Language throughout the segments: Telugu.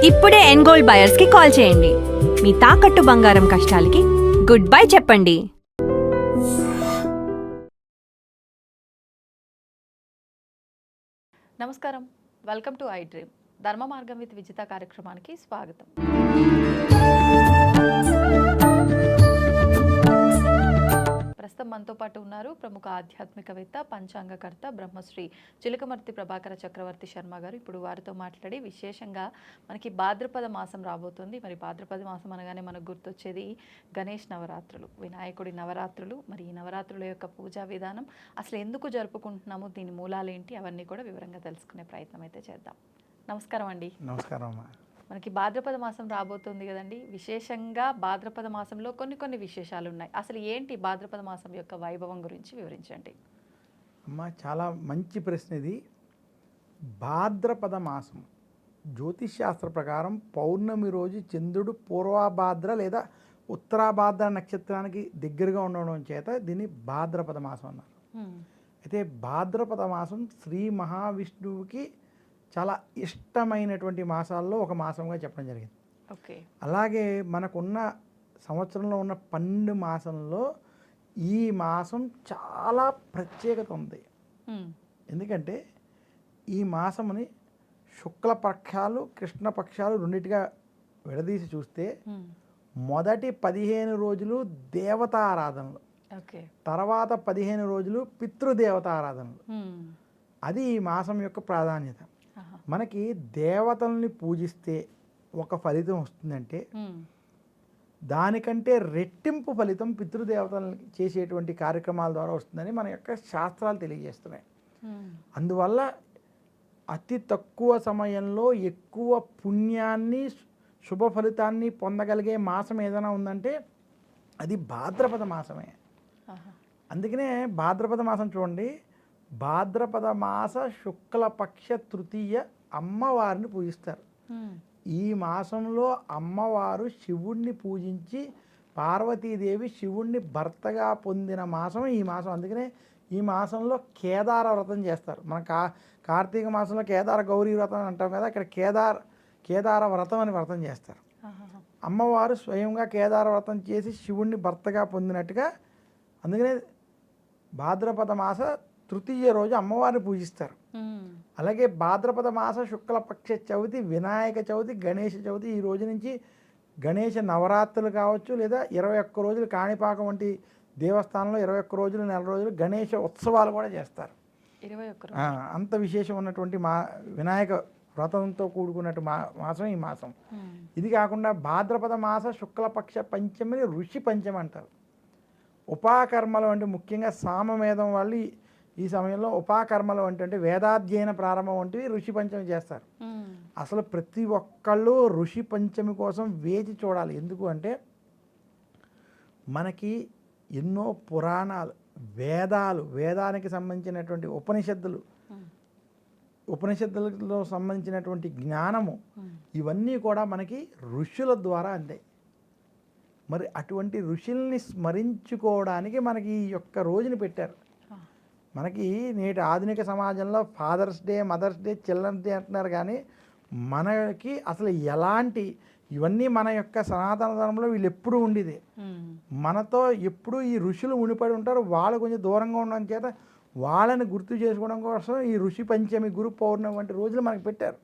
ఇప్పుడే ఎన్గోల్డ్ బయర్స్ కి కాల్ చేయండి. మీ తాకట్టు బంగారం కష్టాలకి గుడ్ బై చెప్పండి. నమస్కారం, వెల్కమ్ టు ఐ డ్రీమ్. ధర్మ మార్గం విత్ విజిత కార్యక్రమానికి స్వాగతం. ప్రస్తుతం మనతో పాటు ఉన్నారు ప్రముఖ ఆధ్యాత్మికవేత్త, పంచాంగకర్త బ్రహ్మశ్రీ చిలకమర్తి ప్రభాకర చక్రవర్తి శర్మ గారు. ఇప్పుడు వారితో మాట్లాడి విశేషంగా మనకి భాద్రపద మాసం రాబోతుంది. మరి భాద్రపద మాసం అనగానే మనకు గుర్తొచ్చేది గణేష్ నవరాత్రులు, వినాయకుడి నవరాత్రులు. మరి ఈ నవరాత్రుల యొక్క పూజా విధానం, అసలు ఎందుకు జరుపుకుంటున్నాము, దీని మూలాలు ఏంటి, అవన్నీ కూడా వివరంగా తెలుసుకునే ప్రయత్నం అయితే చేద్దాం. నమస్కారం అండి. నమస్కారం అమ్మా. మనకి భాద్రపద మాసం రాబోతుంది కదండి. విశేషంగా భాద్రపద మాసంలో కొన్ని విశేషాలు ఉన్నాయి. అసలు ఏంటి భాద్రపద మాసం యొక్క వైభవం గురించి వివరించండి. అమ్మ, చాలా మంచి ప్రశ్న ఇది. భాద్రపద మాసం జ్యోతిష్ శాస్త్ర ప్రకారం పౌర్ణమి రోజు చంద్రుడు పూర్వభాద్ర లేదా ఉత్తరాభాద్ర నక్షత్రానికి దగ్గరగా ఉండడం చేత దీన్ని భాద్రపద మాసం అన్నారు. అయితే భాద్రపద మాసం శ్రీ మహావిష్ణువుకి చాలా ఇష్టమైనటువంటి మాసాల్లో ఒక మాసంగా చెప్పడం జరిగింది. ఓకే. అలాగే మనకున్న సంవత్సరంలో ఉన్న 12 మాసంలో ఈ మాసం చాలా ప్రత్యేకత ఉంది. ఎందుకంటే ఈ మాసముని శుక్లపక్షాలు కృష్ణపక్షాలు రెండింటిగా విడదీసి చూస్తే మొదటి 15 రోజులు దేవతారాధనలు, తర్వాత 15 రోజులు పితృదేవతారాధనలు. అది ఈ మాసం యొక్క ప్రాధాన్యత. మనకి దేవతల్ని పూజిస్తే ఒక ఫలితం వస్తుందంటే దానికంటే రెట్టింపు ఫలితం పితృదేవతలను చేసేటువంటి కార్యక్రమాల ద్వారా వస్తుందని మన యొక్క శాస్త్రాలు తెలియజేస్తున్నాయి. అందువల్ల అతి తక్కువ సమయంలో ఎక్కువ పుణ్యాన్ని, శుభ ఫలితాన్ని పొందగలిగే మాసం ఏదైనా ఉందంటే అది భాద్రపద మాసమే. అందుకనే భాద్రపద మాసం చూడండి, భాద్రపద మాస శుక్లపక్ష తృతీయ అమ్మవారిని పూజిస్తారు. ఈ మాసంలో అమ్మవారు శివుణ్ణి పూజించి పార్వతీదేవి శివుణ్ణి భర్తగా పొందిన మాసం ఈ మాసం. అందుకనే ఈ మాసంలో కేదార వ్రతం చేస్తారు. మన కార్తీక మాసంలో కేదార గౌరీ వ్రతం అని అంటాం కదా, ఇక్కడ కేదార వ్రతం అని వ్రతం చేస్తారు. అమ్మవారు స్వయంగా కేదార వ్రతం చేసి శివుణ్ణి భర్తగా పొందినట్టుగా. అందుకనే భాద్రపద మాస తృతీయ రోజు అమ్మవారిని పూజిస్తారు. అలాగే భాద్రపద మాస శుక్లపక్ష చవితి, వినాయక చవితి, గణేష చవితి. ఈ రోజు నుంచి గణేష నవరాత్రులు కావచ్చు, లేదా 21 రోజులు కాణిపాకం వంటి దేవస్థానంలో 21 రోజులు, నెల రోజులు గణేష ఉత్సవాలు కూడా చేస్తారు. అంత విశేషం ఉన్నటువంటి వినాయక వ్రతంతో కూడుకున్నట్టు మాసం ఈ మాసం. ఇది కాకుండా భాద్రపద మాస శుక్లపక్ష పంచమిని ఋషి పంచమి అంటారు. ఉపాకర్మలు అంటే ముఖ్యంగా సామవేదం వాళ్ళు ఈ సమయంలో ఉపాకర్మలు అంటే వేదాధ్యయన ప్రారంభం వంటివి ఋషి పంచమి చేస్తారు. అసలు ప్రతి ఒక్కళ్ళు ఋషి పంచమి కోసం వేచి చూడాలి. ఎందుకు అంటే మనకి ఎన్నో పురాణాలు, వేదానికి సంబంధించినటువంటి ఉపనిషత్తులలో సంబంధించినటువంటి జ్ఞానము, ఇవన్నీ కూడా మనకి ఋషుల ద్వారా అందాయి. మరి అటువంటి ఋషుల్ని స్మరించుకోవడానికి మనకి ఈ యొక్క రోజుని పెట్టారు. మనకి నేటి ఆధునిక సమాజంలో father's day, mother's day, children's day అంటున్నారు, కానీ మనకి అసలు ఇవన్నీ మన యొక్క సనాతన ధర్మంలో వీళ్ళు ఎప్పుడూ ఉండేది. మనతో ఎప్పుడూ ఈ ఋషులు మునిపడి ఉంటారు. వాళ్ళు కొంచెం దూరంగా ఉండడం చేత వాళ్ళని గుర్తు చేసుకోవడం కోసం ఈ ఋషి పంచమి, గురు పౌర్ణమి వంటి రోజులు మనకు పెట్టారు.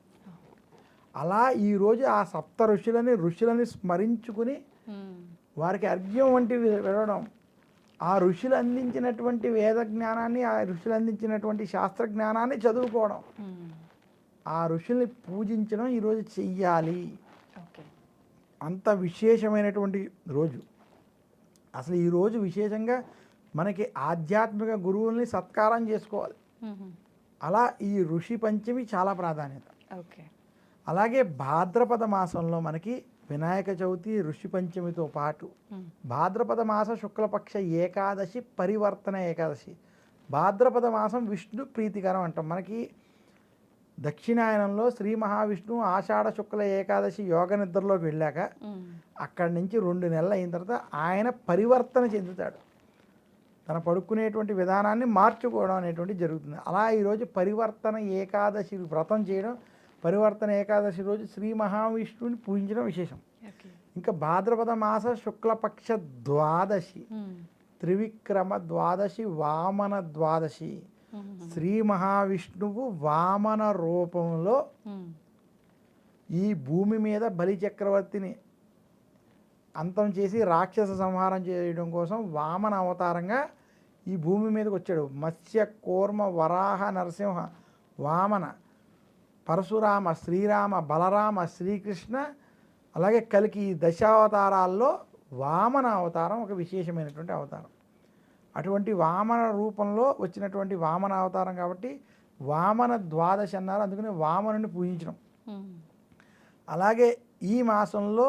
అలా ఈరోజు ఆ సప్త ఋషులని స్మరించుకుని వారికి అర్ఘ్యం వంటివి వెళ్ళడం, ఆ ఋషులు అందించినటువంటి వేద జ్ఞానాన్ని, ఆ ఋషులు అందించినటువంటి శాస్త్ర జ్ఞానాన్ని చదువుకోవడం, ఆ ఋషుల్ని పూజించడం ఈరోజు చెయ్యాలి. అంత విశేషమైనటువంటి రోజు. అసలు ఈరోజు విశేషంగా మనకి ఆధ్యాత్మిక గురువుల్ని సత్కారం చేసుకోవాలి. అలా ఈ ఋషి పంచమి చాలా ప్రాధాన్యత. అలాగే భాద్రపద మాసంలో మనకి వినాయక చవితి, ఋషి పంచమితో పాటు భాద్రపద మాస శుక్లపక్ష ఏకాదశి, పరివర్తన ఏకాదశి. భాద్రపద మాసం విష్ణు ప్రీతికరం అంటాం. మనకి దక్షిణాయనంలో శ్రీ మహావిష్ణువు ఆషాఢ శుక్ల ఏకాదశి యోగ నిద్రలోకి వెళ్ళాక అక్కడి నుంచి 2 నెలలు అయిన తర్వాత ఆయన పరివర్తన చెందుతాడు. తన పడుకునేటువంటి విధానాన్ని మార్చుకోవడం అనేటువంటి జరుగుతుంది. అలా ఈరోజు పరివర్తన ఏకాదశి వ్రతం చేయడం పరివర్తన ఏకాదశి రోజు శ్రీ మహావిష్ణువుని పూజించడం విశేషం. ఓకే. ఇంకా భాద్రపద మాస శుక్లపక్ష ద్వాదశి, త్రివిక్రమ ద్వాదశి, వామన ద్వాదశి. శ్రీ మహావిష్ణువు వామన రూపంలో ఈ భూమి మీద బలి చక్రవర్తిని అంతం చేసి రాక్షస సంహారం చేయడం కోసం వామన అవతారంగా ఈ భూమి మీదకి వచ్చాడు. మత్స్య, కూర్మ, వరాహ, నరసింహ, వామన, పరశురామ, శ్రీరామ, బలరామ, శ్రీకృష్ణ, అలాగే కలికి ఈ దశావతారాల్లో వామన అవతారం ఒక విశేషమైనటువంటి అవతారం. అటువంటి వామన రూపంలో వచ్చినటువంటి వామన అవతారం కాబట్టి వామన ద్వాదశి అన్నారు, అందుకని వామనుని పూజించడం. అలాగే ఈ మాసంలో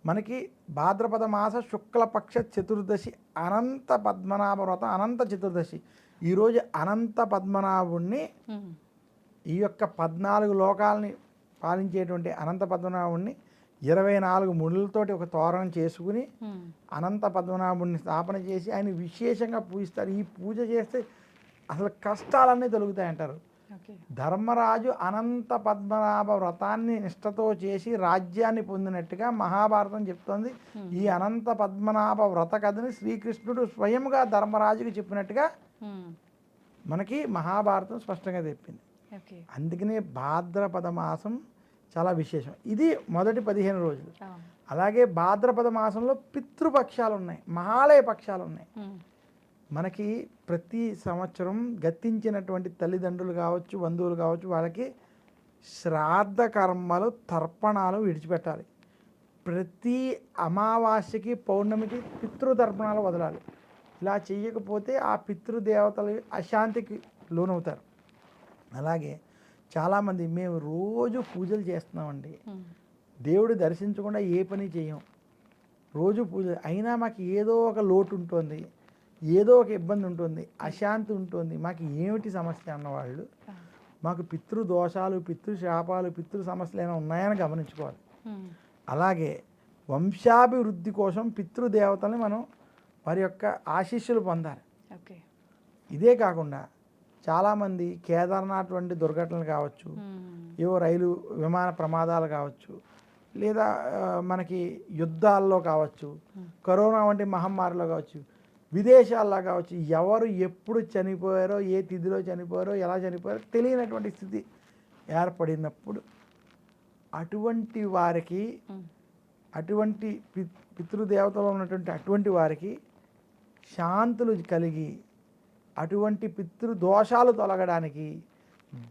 మనకి భాద్రపద మాస శుక్లపక్ష చతుర్దశి అనంత పద్మనాభ వ్రతం, అనంత చతుర్దశి. ఈరోజు అనంత పద్మనాభుణ్ణి ఈ యొక్క 14 లోకాలని పాలించేటువంటి అనంత పద్మనాభుణ్ణి 24 ముడులతోటి ఒక తోరణం చేసుకుని అనంత పద్మనాభుణ్ణి స్థాపన చేసి ఆయన విశేషంగా పూజిస్తారు. ఈ పూజ చేస్తే అసలు కష్టాలన్నీ తొలగుతాయంటారు. ధర్మరాజు అనంత పద్మనాభ వ్రతాన్ని నిష్ఠతో చేసి రాజ్యాన్ని పొందినట్టుగా మహాభారతం చెప్తోంది. ఈ అనంత పద్మనాభ వ్రత కథని శ్రీకృష్ణుడు స్వయంగా ధర్మరాజుకి చెప్పినట్టుగా మనకి మహాభారతం స్పష్టంగా చెప్పింది. అందుకనే భాద్రపద మాసం చాలా విశేషం. ఇది మొదటి 15 రోజులు. అలాగే భాద్రపద మాసంలో పితృపక్షాలు ఉన్నాయి, మహాలయ పక్షాలు ఉన్నాయి. మనకి ప్రతి సంవత్సరం గతించినటువంటి తల్లిదండ్రులు కావచ్చు, బంధువులు కావచ్చు, వాళ్ళకి శ్రాద్ధ కర్మలు, తర్పణాలు విడిచిపెట్టాలి. ప్రతి అమావాస్యకి, పౌర్ణమికి పితృతర్పణాలు వదలాలి. ఇలా చేయకపోతే ఆ పితృదేవతలు అశాంతికి లోనవుతారు. అలాగే చాలామంది మేము రోజు పూజలు చేస్తున్నామండి, దేవుడు దర్శించకుండా ఏ పని చేయం, రోజు పూజ అయినా మాకు ఏదో ఒక లోటు ఉంటుంది, ఏదో ఒక ఇబ్బంది ఉంటుంది, అశాంతి ఉంటుంది, మాకు ఏమిటి సమస్య అన్నవాళ్ళు మాకు పితృదోషాలు, పితృశాపాలు, పితృ సమస్యలు ఏమైనా ఉన్నాయని గమనించుకోవాలి. అలాగే వంశాభివృద్ధి కోసం పితృదేవతల్ని మనం వారి యొక్క ఆశీస్సులు పొందాలి. ఇదే కాకుండా చాలామంది కేదార్నాథ్ వంటి దుర్ఘటనలు కావచ్చు, ఏవో రైలు విమాన ప్రమాదాలు కావచ్చు, లేదా మనకి యుద్ధాల్లో కావచ్చు, కరోనా వంటి మహమ్మారిలో కావచ్చు, విదేశాల్లో కావచ్చు, ఎవరు ఎప్పుడు చనిపోయారో, ఏ తిథిలో చనిపోయారో, ఎలా చనిపోయారో తెలియనటువంటి స్థితి ఏర్పడినప్పుడు అటువంటి వారికి, అటువంటి పితృదేవతలో ఉన్నటువంటి అటువంటి వారికి శాంతులు కలిగి అటువంటి పితృదోషాలు తొలగడానికి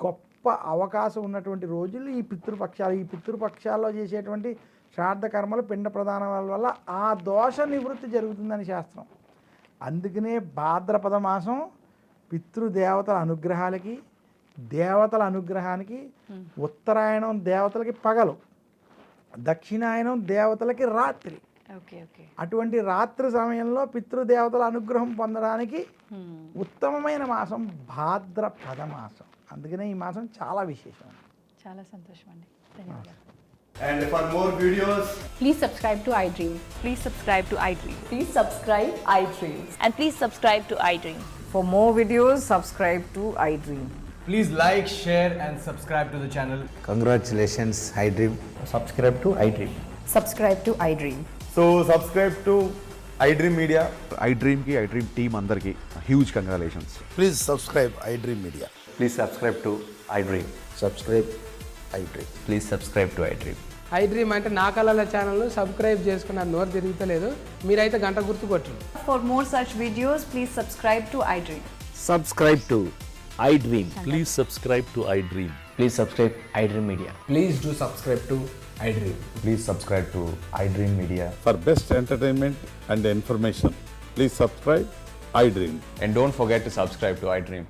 గొప్ప అవకాశం ఉన్నటువంటి రోజులు ఈ పితృపక్షాలు. ఈ పితృపక్షాల్లో చేసేటువంటి శ్రాద్ధ కర్మలు, పిండ ప్రదానాల వల్ల ఆ దోష నివృత్తి జరుగుతుందని శాస్త్రం. అందుకనే భాద్రపద మాసం పితృదేవతల అనుగ్రహాలకి, దేవతల అనుగ్రహానికి, ఉత్తరాయణం దేవతలకి పగలు, దక్షిణాయనం దేవతలకి రాత్రి. అటువంటి రాత్రి సమయంలో పితృదేవతల అనుగ్రహం పొందడానికి ఉత్తమమైన మాసం భాద్రపద మాసం. అందుకనే ఈ మాసం చాలా విశేషం. చాలా సంతోషం అండి, ధన్యవాదాలు. And for more videos, Please subscribe to iDream. Please subscribe to iDream. Please subscribe iDream. And please subscribe to iDream. For more videos, subscribe to iDream. please like, share and subscribe to the channel. Congratulations, iDream. Subscribe to iDream. Subscribe to iDream. So subscribe to iDream Media. iDream team అందరికి huge congratulations. Please subscribe iDream Media. Please subscribe to iDream. Subscribe iDream. Please subscribe to iDream. iDream అంటే నా కళల ఛానల్ను సబ్స్క్రైబ్ చేసుకున్న నోరు తిరుగుతలేదు, మీరైతే గంట గుర్తు కొట్టండి. For more such videos, please subscribe to iDream. Subscribe to iDream. Please subscribe to iDream. Please subscribe iDream Media. Please do subscribe to iDream. Please subscribe to iDream Media. For best entertainment and information, please subscribe iDream. And don't forget to subscribe to iDream.